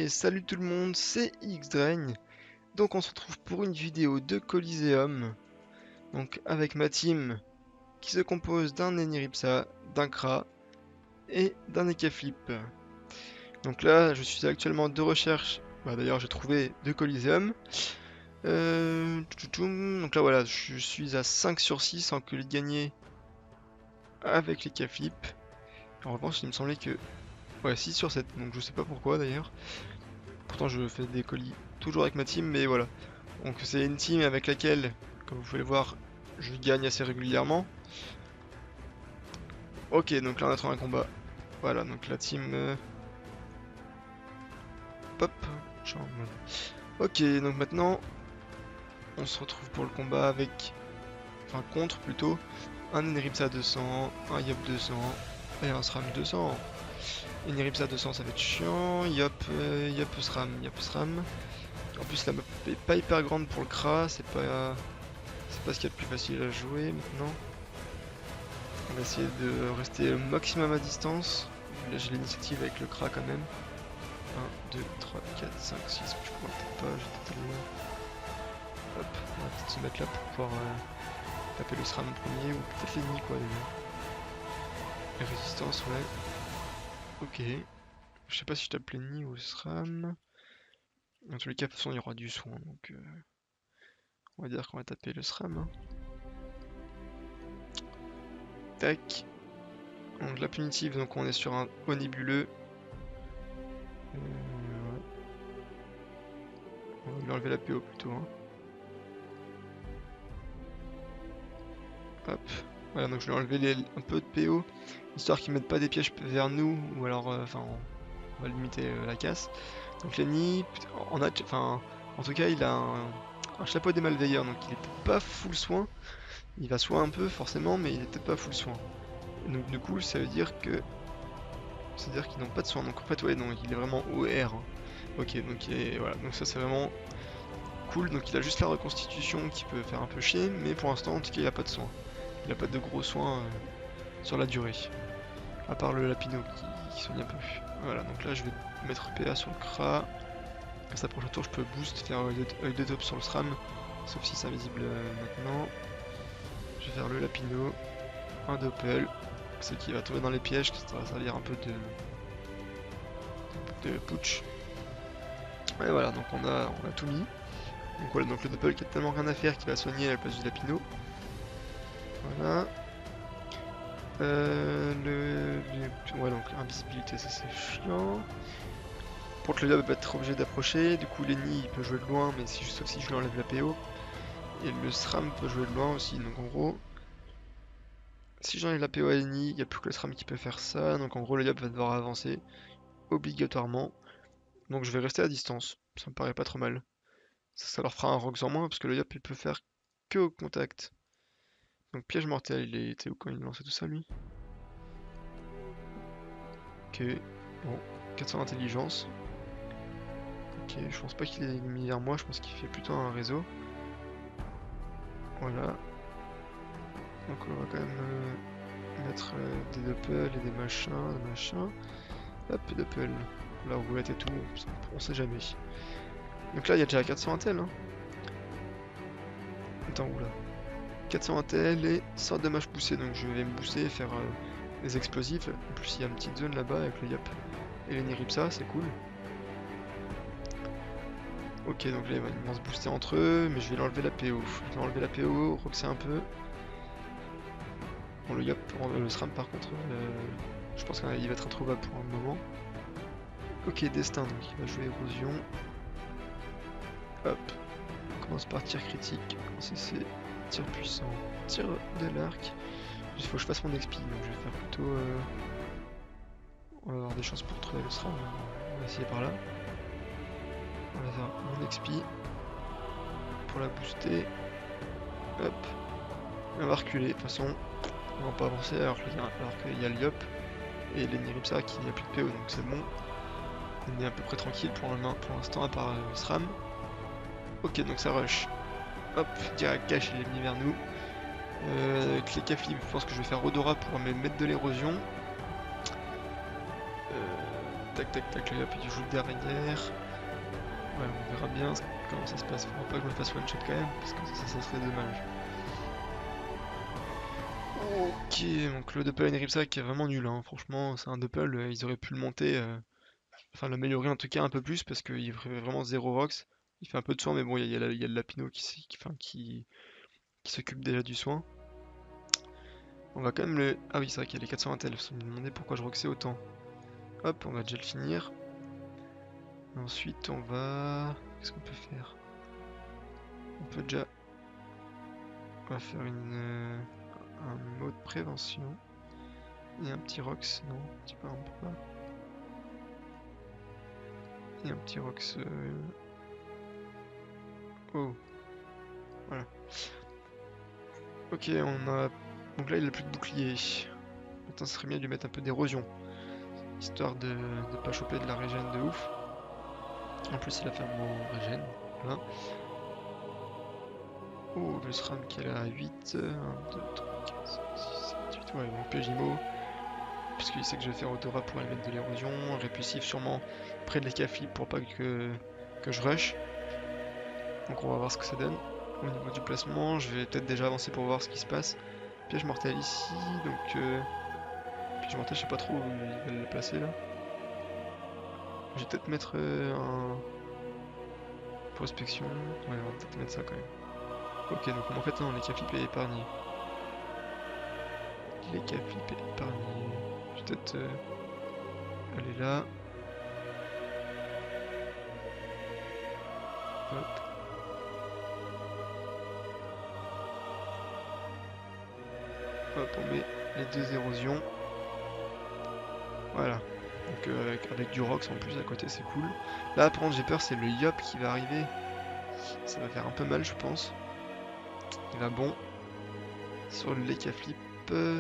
Et salut tout le monde, c'est Xdrain. Donc on se retrouve pour une vidéo de Coliseum. Donc avec ma team qui se compose d'un Eniripsa, d'un Kra et d'un Ekaflip. Donc là je suis actuellement de recherche. D'ailleurs j'ai trouvé de Coliseum. Donc là voilà, je suis à 5 sur 6 en colis gagné avec l'Ekaflip. En revanche il me semblait que... Ouais, 6 sur 7, donc je sais pas pourquoi d'ailleurs. Pourtant je fais des colis toujours avec ma team, mais voilà. Donc c'est une team avec laquelle, comme vous pouvez le voir, je gagne assez régulièrement. Ok, donc là on a trouvé un combat. Voilà, donc la team... Hop, ok, donc maintenant, on se retrouve pour le combat avec... Enfin, contre plutôt, un Eneripsa 200, un Yop 200 et un SRAM 200. Eneripsa 200 ça va être chiant, Yop SRAM, SRAM. En plus la map est pas hyper grande pour le Kra, c'est pas ce qu'il y a de plus facile à jouer maintenant. On va essayer de rester au maximum à distance. Là j'ai l'initiative avec le Kra quand même. 1, 2, 3, 4, 5, 6, je crois peut-être pas, j'étais trop loin. Hop, on va peut-être se mettre là pour pouvoir taper le SRAM en premier, ou peut-être l'ennemi quoi déjà. Et résistance, ouais. Ok. Je sais pas si je tape l'ennemi ou le SRAM. Dans tous les cas, de toute façon il y aura du soin, donc on va dire qu'on va taper le SRAM. Hein. Tac. Donc la punitive, donc on est sur un haut nébuleux. Ouais. On va lui enlever la PO plutôt. Hein. Hop. Voilà, donc je vais enlever un peu de PO, histoire qu'ils mettent pas des pièges vers nous, ou alors, enfin, on va limiter la casse. Donc Lenny, en tout cas, il a un chapeau des malveilleurs, donc il est peut-être pas full soin. Il va soin un peu, forcément, mais il est peut-être pas full soin. Et donc du coup, ça veut dire que... C'est-à-dire qu'ils n'ont pas de soin, donc en fait, ouais, non, il est vraiment OR. Hein. Ok, donc voilà, donc ça c'est vraiment cool. Donc il a juste la reconstitution qui peut faire un peu chier, mais pour l'instant, en tout cas, il a pas de soin. Il a pas de gros soins sur la durée. À part le Lapino qui soigne un peu. Voilà, donc là je vais mettre PA sur le Kra. À sa prochaine tour je peux boost, faire œil de top sur le SRAM. Sauf si c'est invisible maintenant. Je vais faire le Lapino. Un Doppel. C'est qui va tomber dans les pièges, ça va servir un peu de putsch. Et voilà, donc on a tout mis. Donc voilà, donc le Doppel qui a tellement rien à faire qui va soigner à la place du Lapino. Voilà. Ouais, donc invisibilité, ça c'est chiant. Pour que le Yop va être obligé d'approcher, du coup Lenny il peut jouer de loin, mais sauf si je lui enlève la PO. Et le SRAM peut jouer de loin aussi, donc en gros, si j'enlève la PO à Lenny, il n'y a plus que le SRAM qui peut faire ça, donc en gros le Yop va devoir avancer, obligatoirement. Donc je vais rester à distance, ça me paraît pas trop mal. Ça leur fera un Rox en moins, parce que le Yop il peut faire que au contact. Donc piège mortel, il était où quand il lançait tout ça lui? Ok, bon, 400 d'intelligence. Ok, je pense pas qu'il est mis vers moi, je pense qu'il fait plutôt un réseau. Voilà. Donc on va quand même mettre des doppels et des machins. Hop, doppel. La roulette et tout, on sait jamais. Donc là il y a déjà 400 intel. Hein. Attends, oula. 400 intel et 100 dommages poussés, donc je vais me booster et faire des explosifs. En plus il y a une petite zone là-bas avec le Yop et les Niripsa, c'est cool. Ok, donc là ils vont se booster entre eux, mais je vais leur enlever la PO. Je vais enlever la PO, roxer un peu. Bon, le Yop, le SRAM par contre, je pense qu'il va être introuvable pour un moment. Ok, destin, donc il va jouer érosion. Hop, on commence par tir critique, CC, tir puissant, tir de l'arc. Il faut que je fasse mon XP, donc je vais faire plutôt... On va avoir des chances pour trouver le SRAM, on va essayer par là. On va faire mon XP pour la booster. Hop, on va reculer, de toute façon, on va pas avancer alors qu'il y a le Yop et les Niripsa qui n'a plus de PO, donc c'est bon. On est à peu près tranquille pour l'instant à part le SRAM. Ok, donc ça rush. Hop, direct cash, il est venu vers nous. Avec les Ekaflip, je pense que je vais faire Odora pour me mettre de l'érosion. tac tac tac, le Yop il joue derrière. Ouais, on verra bien comment ça se passe. Faudra pas que je me fasse one shot quand même, parce que ça serait dommage. Ok, donc le Doppel Enripsa qui est vraiment nul, hein. Franchement, c'est un Doppel, ils auraient pu le monter, enfin l'améliorer en tout cas un peu plus, parce qu'il ferait vraiment 0 Rox. Il fait un peu de soin, mais bon, il y a le Lapino qui s'occupe déjà du soin. On va quand même le... Ah oui, c'est vrai qu'il y a les 420 elfes, on me demandait pourquoi je roxais autant. Hop, on va déjà le finir. Ensuite, on va... Qu'est-ce qu'on peut faire? On peut déjà... On va faire un mot de prévention. Et un petit Rox, non, tu peux pas. Et un petit Rox... Oh, voilà. Ok, on a... Donc là, il a plus de bouclier. Maintenant, ce serait bien de lui mettre un peu d'érosion. Histoire de pas choper de la régène de ouf. En plus, il a fait un mot régène. Voilà. Oh, le SRAM qui est là à 8. 1, 2, 3, 4, 5, 6, 7, 8. Ouais, mon PJMO. Puisqu'il sait que je vais faire Odora pour aller mettre de l'érosion. Répulsif sûrement près de l'Ekaflip pour pas que je rush. Donc on va voir ce que ça donne. Au niveau du placement, je vais peut-être déjà avancer pour voir ce qui se passe. Piège mortel ici, donc... Piège mortel, je sais pas trop où il va le placer là. Je vais peut-être mettre un... Prospection. Ouais, on va peut-être mettre ça quand même. Ok, donc en fait non, l'Ekaflip est épargné. L'Ekaflip est épargné. Je vais peut-être aller là. Hop. Hop, on met les deux érosions. Voilà. Donc avec du Rox en plus à côté, c'est cool. Là, par contre, j'ai peur, c'est le Yop qui va arriver. Ça va faire un peu mal, je pense. Il va bon. Sur le Lekaflip,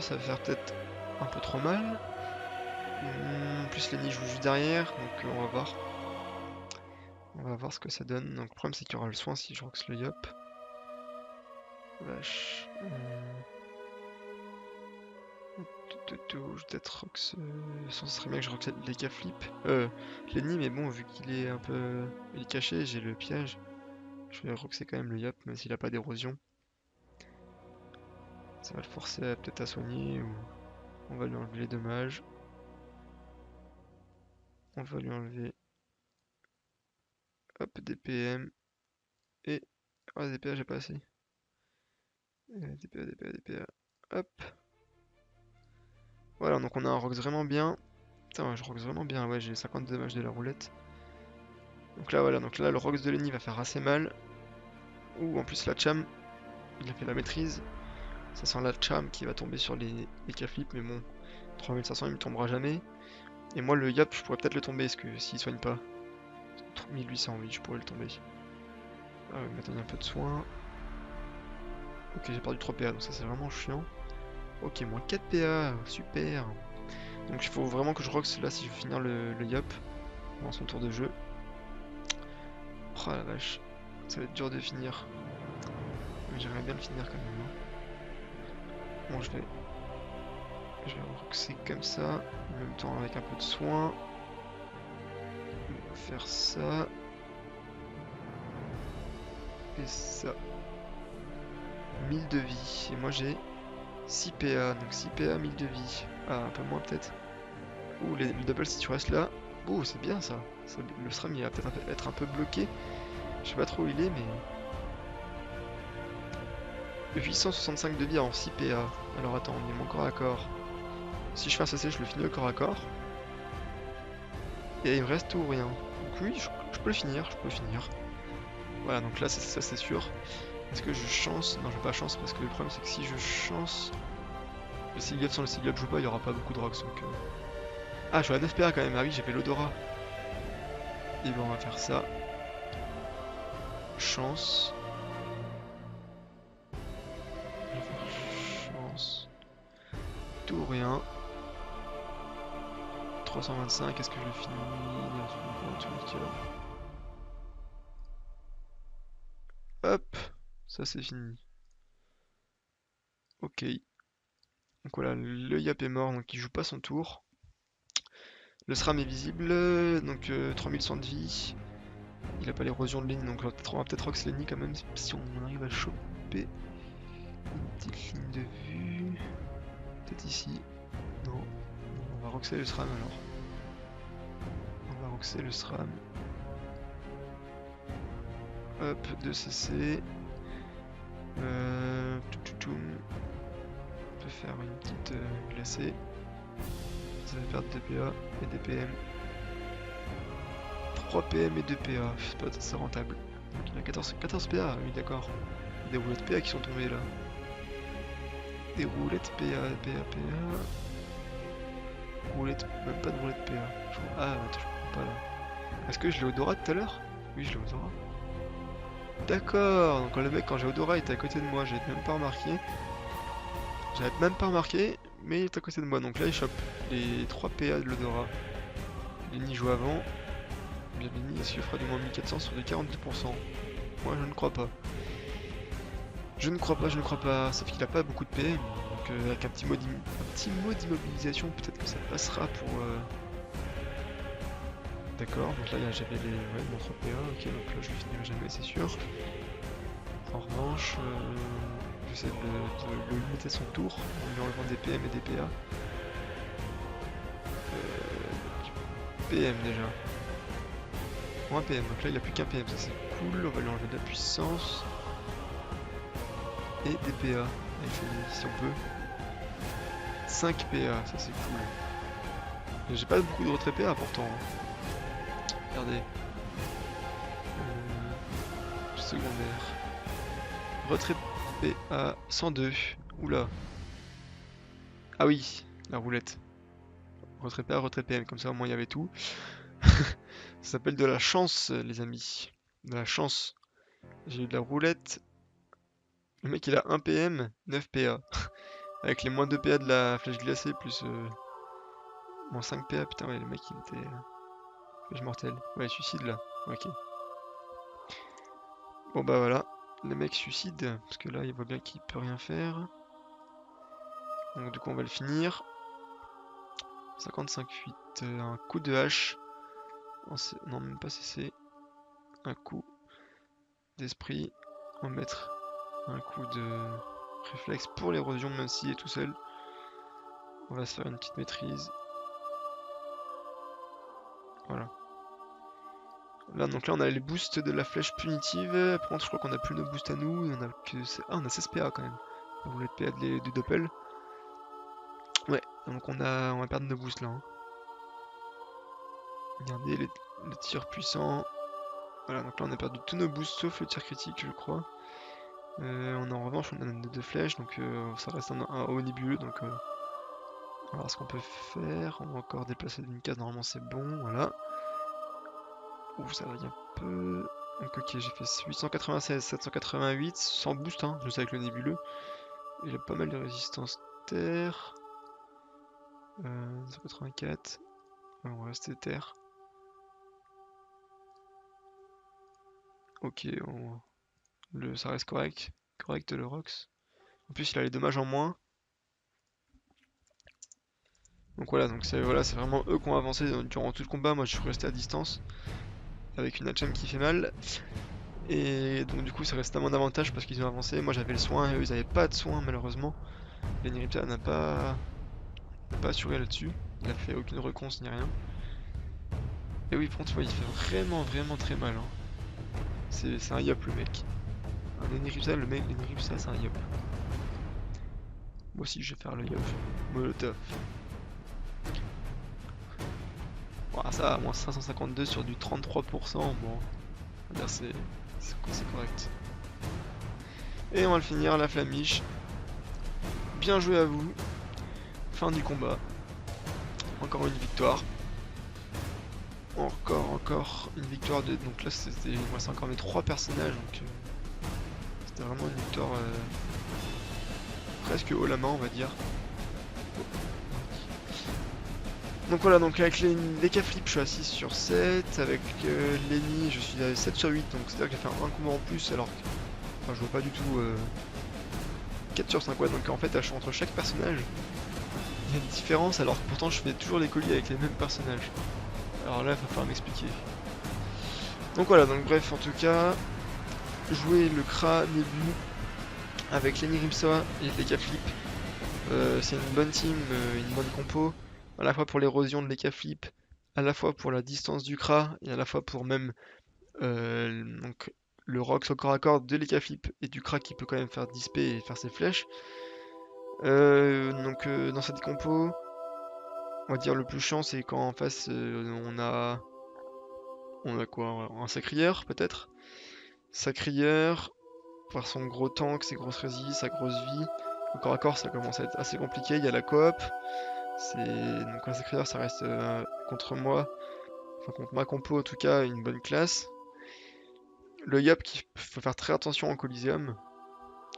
ça va faire peut-être un peu trop mal. En plus, Lenny joue juste derrière, donc on va voir. On va voir ce que ça donne. Donc le problème, c'est qu'il y aura le soin si je Rox le Yop. Vache. Je vais peut-être Rox. Ce serait bien que je Rox Lekaflip. Lenny, mais bon, vu qu'il est un peu. Il est caché, j'ai le piège. Je vais Roxer quand même le Yop, même s'il a pas d'érosion. Ça va le forcer peut-être à soigner, ou on va lui enlever les dommages. On va lui enlever. Hop, DPM. Et. Oh, DPA, j'ai pas assez. DPA. Hop. Voilà, donc on a un Rox vraiment bien. Putain, ouais, je Rox vraiment bien. Ouais, j'ai 50 dommages de la roulette. Donc là, voilà, donc là, le Rox de Lenny va faire assez mal. Ouh, en plus, la Cham, il a fait la maîtrise. Ça sent la Cham qui va tomber sur les K-flips, mais bon, 3500 il me tombera jamais. Et moi, le Yap, je pourrais peut-être le tomber, parce que s'il soigne pas. 1800, oui, je pourrais le tomber. Ah, il m'a donné un peu de soin. Ok, j'ai perdu 3 PA, donc ça c'est vraiment chiant. Ok, moins 4 PA, super. Donc il faut vraiment que je rox là si je veux finir le Yop dans son tour de jeu. Oh la vache, ça va être dur de finir. Mais j'aimerais bien le finir quand même, hein. Bon, je vais roxer comme ça, en même temps avec un peu de soin. On va faire ça. Et ça. 1000 de vie. Et moi j'ai 6 PA, donc 6 PA, 1000 de vie. Ah, un peu moins peut-être. Ouh, le double si tu restes là. Ouh, c'est bien ça. Le SRAM il va peut-être être un peu bloqué. Je sais pas trop où il est, mais... 865 de vie en 6 PA. Alors attends, on est mon corps à corps. Si je fais un CC, je le finis au corps à corps. Et il me reste tout ou rien. Donc oui, je peux le finir, je peux le finir. Voilà, donc là, ça c'est sûr. Est-ce que je chance? Non, je vais pas chance parce que le problème c'est que si je chance... Le Siglup sans le Siglup joue pas, il y aura pas beaucoup de rocks donc... Ah, je suis à 9 PA quand même, ah oui, j'ai fait l'Odora. Et ben on va faire ça. Chance. Je vais faire chance. Tout ou rien. 325, est-ce que je le finis? Hop, ça c'est fini. Ok. Donc voilà, le Yap est mort, donc il joue pas son tour. Le SRAM est visible, donc 3100 de vie. Il a pas l'érosion de ligne, donc on va peut-être Rox Lenny quand même si on arrive à choper une petite ligne de vue. Peut-être ici. Non. On va Roxer le SRAM alors. On va Roxer le SRAM. Hop, 2 CC. On peut faire une petite glacée. Ça va perdre 2 PA et des PM. 3 PM et 2 PA, c'est pas assez rentable. Donc il a 14 PA, oui d'accord. Des roulettes PA qui sont tombées là. Des roulettes PA. Roulettes, même pas de roulettes PA. Ah attends, je comprends pas là. Est-ce que je l'ai Odora tout à l'heure? Oui, je l'ai Odora. D'accord, donc le mec quand j'ai Odora il était à côté de moi, j'avais même pas remarqué. Mais il est à côté de moi, donc là il chope les 3 PA de l'Odora. Lenny joue avant. Bien Lenny, est-ce qu'il fera du moins 1400 sur des 40%? Moi je ne crois pas. Je ne crois pas, sauf qu'il a pas beaucoup de PM, donc avec un petit mot d'immobilisation, peut-être que ça passera pour... D'accord, donc là j'avais les... Ouais, mon 3 PA, ok, donc là je le finirai jamais, c'est sûr. En revanche, j'essaie de le limiter son tour, en lui enlevant des PM et des PA. PM déjà. Moins PM, donc là il a plus qu'un PM, ça c'est cool, on va lui enlever de la puissance. Et des PA, avec si on peut. 5 PA, ça c'est cool. J'ai pas beaucoup de retrait PA pourtant. Regardez. Secondaire. Retrait PA 102. Oula. Ah oui, la roulette. Retrait PA, retrait PM, comme ça au moins il y avait tout. Ça s'appelle de la chance, les amis. De la chance. J'ai eu de la roulette. Le mec il a 1 PM, 9 PA. Avec les moins 2 PA de la flèche glacée, plus moins 5 PA. Putain, ouais, le mec il était. Flèche mortelle. Ouais, suicide là. Ok. Bon bah voilà. Le mec suicide. Parce que là il voit bien qu'il peut rien faire. Donc du coup on va le finir. 55-8. Un coup de hache. Non, même pas CC. Un coup d'esprit. On va mettre un coup de réflexe pour l'érosion, même s'il est tout seul. On va se faire une petite maîtrise. Voilà. Là, donc là, on a les boosts de la flèche punitive. Par contre, je crois qu'on a plus nos boosts à nous. On a que... Ah, on a 16 PA quand même. On voulait PA de Doppel. Ouais, donc on va perdre nos boosts là. Hein. Regardez les tirs puissants. Voilà, donc là on a perdu tous nos boosts sauf le tir critique, je crois. En revanche, on a 2 flèches, donc ça reste un haut nébuleux. Donc on va voir ce qu'on peut faire. On va encore déplacer d'une case, normalement c'est bon. Voilà. Ouh, ça varie un peu. Donc ok, j'ai fait 896, 788, sans boost, hein, juste avec le nébuleux. Il a pas mal de résistance terre. 184. On va rester terre. Ok, ça reste correct. Correct le Rox. En plus il a les dommages en moins. Donc voilà, donc c'est vraiment eux qui ont avancé durant tout le combat. Moi je suis resté à distance. Avec une Hacham qui fait mal. Et donc du coup ça reste à mon avantage parce qu'ils ont avancé. Moi j'avais le soin et eux ils avaient pas de soin malheureusement. Lenny Ripta n'a pas assuré là-dessus. Il a fait aucune reconce ni rien. Et oui, par contre, il fait vraiment très mal. Hein. C'est un yop le mec. Un Lenny Ripta, Lenny Ripta c'est un yop. Moi aussi je vais faire le yop. Molotov. Bon, ça, à moins 552 sur du 33%, bon, on va dire c'est correct. Et on va le finir, la flamiche. Bien joué à vous. Fin du combat. Encore une victoire. Encore une victoire de... Donc là, il me reste encore mes 3 personnages, donc c'était vraiment une victoire presque haut la main, on va dire. Donc voilà, donc avec les K-Flip, je suis à 6 sur 7. Avec Lenny, je suis à 7 sur 8. Donc c'est-à-dire que j'ai fait un combat en plus, alors que enfin, je vois pas du tout 4 sur 5. Ouais, donc en fait, je suis entre chaque personnage. il y a une différence alors que pourtant je fais toujours les colis avec les mêmes personnages. Alors là, il va falloir m'expliquer. Donc voilà, donc bref, en tout cas, jouer le Kra Nebu avec Lenny Rimsa et Leka Flip, c'est une bonne team, une bonne compo, à la fois pour l'érosion de Leka Flip, à la fois pour la distance du Kra, et à la fois pour même donc, le Rox au corps à corps de Leka Flip et du Kra qui peut quand même faire disper et faire ses flèches. Dans cette compo, on va dire le plus chiant c'est quand en face on a quoi? Un Sacrieur peut-être? Sacrieur, par son gros tank, ses grosses résist, sa grosse vie. Au corps à corps, ça commence à être assez compliqué. Il y a la coop. Donc un Sacrieur, ça reste contre moi, enfin contre ma compo en tout cas, une bonne classe. Le Yop qu'il faut faire très attention en Coliseum,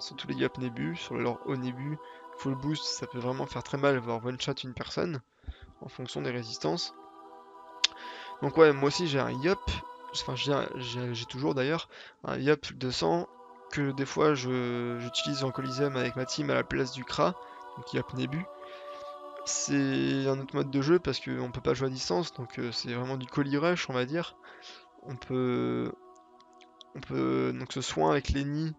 surtout les Yop Nébu, sur leur haut Nébu. Full boost, ça peut vraiment faire très mal, voire one shot une personne, en fonction des résistances. Donc ouais, moi aussi j'ai un Yop, enfin j'ai toujours d'ailleurs, un Yop 200 que des fois j'utilise en Coliseum avec ma team à la place du Kra, donc Yop Nébu. C'est un autre mode de jeu parce qu'on peut pas jouer à distance, donc c'est vraiment du colis rush on va dire. On peut, on peut donc se soin avec les nids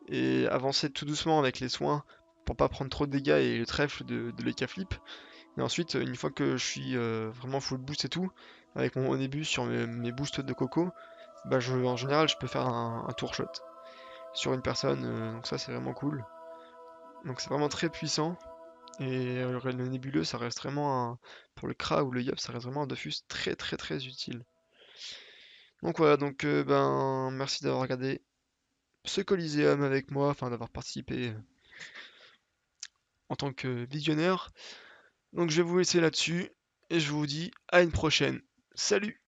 et avancer tout doucement avec les soins pour pas prendre trop de dégâts et le trèfle de l'Eka Flip. Et ensuite, une fois que je suis vraiment full boost et tout, avec mon haut début sur mes boosts de coco, bah en général je peux faire un tour shot sur une personne, donc ça c'est vraiment cool. Donc c'est vraiment très puissant. Et le nébuleux ça reste vraiment pour le Kra ou le Yop ça reste vraiment un Dofus très très très utile. Donc voilà, donc ben merci d'avoir regardé ce Coliseum avec moi, enfin d'avoir participé en tant que visionnaire. Donc je vais vous laisser là-dessus et je vous dis à une prochaine. Salut!